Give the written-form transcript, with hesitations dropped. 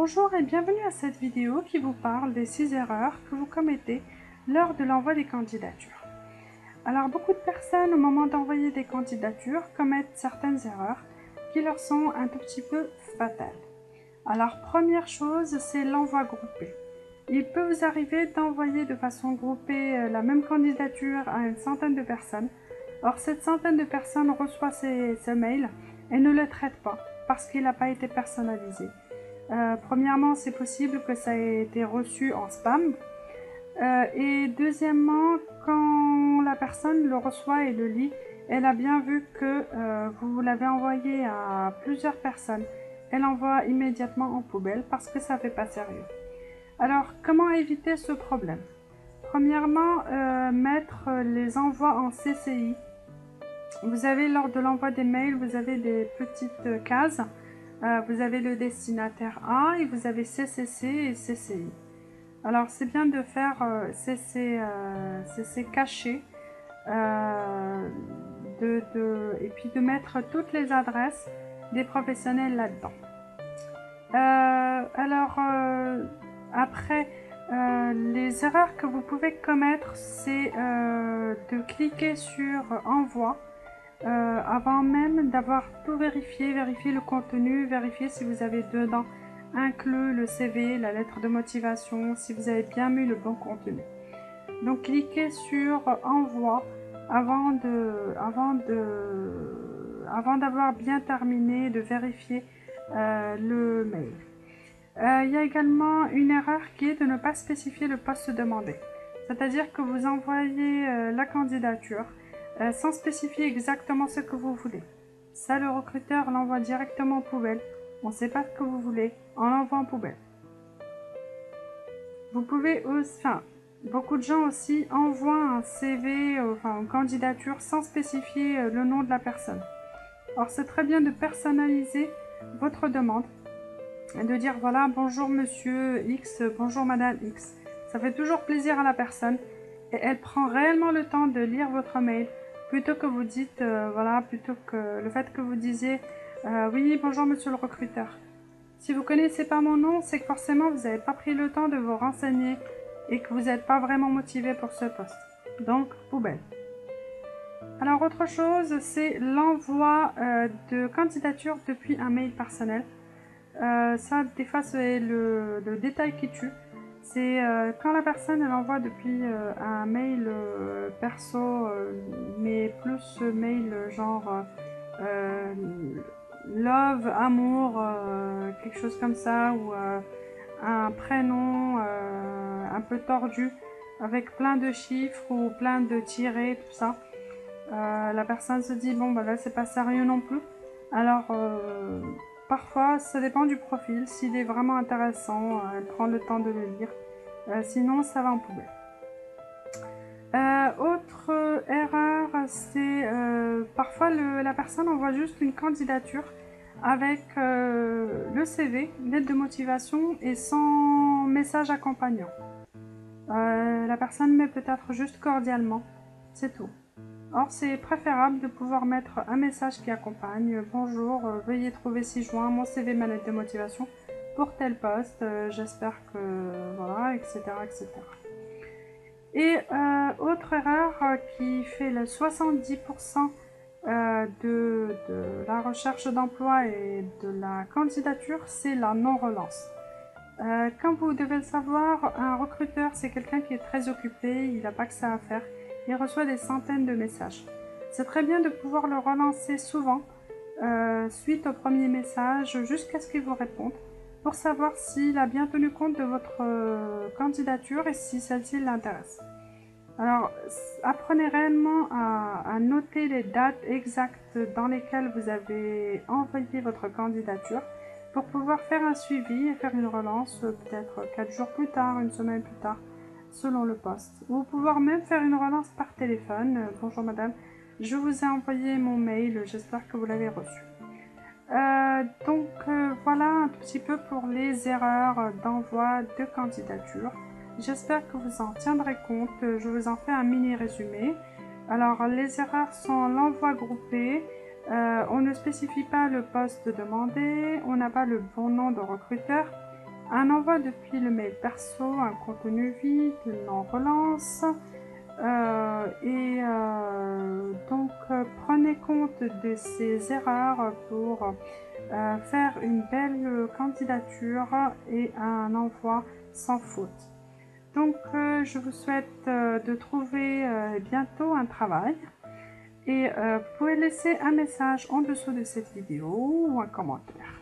Bonjour et bienvenue à cette vidéo qui vous parle des 6 erreurs que vous commettez lors de l'envoi des candidatures. Alors beaucoup de personnes au moment d'envoyer des candidatures commettent certaines erreurs qui leur sont un tout petit peu fatales. Alors première chose, c'est l'envoi groupé. Il peut vous arriver d'envoyer de façon groupée la même candidature à une centaine de personnes. Or cette centaine de personnes reçoit ce mail et ne le traite pas parce qu'il n'a pas été personnalisé. Premièrement, c'est possible que ça ait été reçu en spam. Et deuxièmement, quand la personne le reçoit et le lit, elle a bien vu que vous l'avez envoyé à plusieurs personnes. Elle envoie immédiatement en poubelle parce que ça ne fait pas sérieux. Alors, comment éviter ce problème? Premièrement, mettre les envois en CCI. Vous avez lors de l'envoi des mails, vous avez des petites cases. Vous avez le destinataire A et vous avez CCC et CCI. Alors c'est bien de faire CC caché et puis de mettre toutes les adresses des professionnels là-dedans. Après, les erreurs que vous pouvez commettre, c'est de cliquer sur Envoi. Avant même d'avoir tout vérifié, vérifier le contenu, vérifier si vous avez dedans inclus le CV, la lettre de motivation, si vous avez bien mis le bon contenu. Donc cliquez sur Envoi avant d'avoir bien terminé de vérifier le mail. Il y a également une erreur qui est de ne pas spécifier le poste demandé. C'est-à-dire que vous envoyez la candidature sans spécifier exactement ce que vous voulez. Ça, le recruteur l'envoie directement en poubelle. On ne sait pas ce que vous voulez, on l'envoie en poubelle. Vous pouvez aussi, beaucoup de gens aussi envoient un CV, une candidature sans spécifier le nom de la personne. Alors c'est très bien de personnaliser votre demande et de dire voilà, bonjour monsieur X, bonjour madame X. Ça fait toujours plaisir à la personne et elle prend réellement le temps de lire votre mail. Plutôt que vous dites, plutôt que le fait que vous disiez oui, bonjour monsieur le recruteur. Si vous ne connaissez pas mon nom, c'est que forcément vous n'avez pas pris le temps de vous renseigner et que vous n'êtes pas vraiment motivé pour ce poste. Donc, poubelle. Alors, autre chose, c'est l'envoi de candidature depuis un mail personnel. Ça, des fois, c'est le détail qui tue. C'est quand la personne elle envoie depuis un mail perso, mais plus mail genre love, amour, quelque chose comme ça, ou un prénom un peu tordu avec plein de chiffres ou plein de tirets, tout ça. La personne se dit bon bah là c'est pas sérieux non plus. Alors parfois, ça dépend du profil. S'il est vraiment intéressant, elle prend le temps de le lire. Sinon, ça va en poubelle. Autre erreur, c'est parfois la personne envoie juste une candidature avec le CV, lettre de motivation et sans message accompagnant. La personne met peut-être juste cordialement, c'est tout. Or, c'est préférable de pouvoir mettre un message qui accompagne « Bonjour, veuillez trouver ci-joint mon CV, ma lettre de motivation pour tel poste, j'espère que... voilà, etc. etc. » Et autre erreur qui fait le 70% de la recherche d'emploi et de la candidature, c'est la non-relance. Comme vous devez le savoir, un recruteur, c'est quelqu'un qui est très occupé, il n'a pas que ça à faire. Il reçoit des centaines de messages. C'est très bien de pouvoir le relancer souvent, suite au premier message, jusqu'à ce qu'il vous réponde, pour savoir s'il a bien tenu compte de votre candidature et si celle-ci l'intéresse. Alors, apprenez réellement à noter les dates exactes dans lesquelles vous avez envoyé votre candidature pour pouvoir faire un suivi et faire une relance peut-être 4 jours plus tard, une semaine plus tard, selon le poste. Ou pouvoir même faire une relance par téléphone. Bonjour madame, je vous ai envoyé mon mail, j'espère que vous l'avez reçu. Voilà un petit peu pour les erreurs d'envoi de candidature. J'espère que vous en tiendrez compte, je vous en fais un mini résumé. Alors les erreurs sont l'envoi groupé, on ne spécifie pas le poste demandé, on n'a pas le bon nom de recruteur un envoi depuis le mail perso, un contenu vide, non-relance. Donc prenez compte de ces erreurs pour faire une belle candidature et un envoi sans faute. Donc je vous souhaite de trouver bientôt un travail et vous pouvez laisser un message en dessous de cette vidéo ou un commentaire.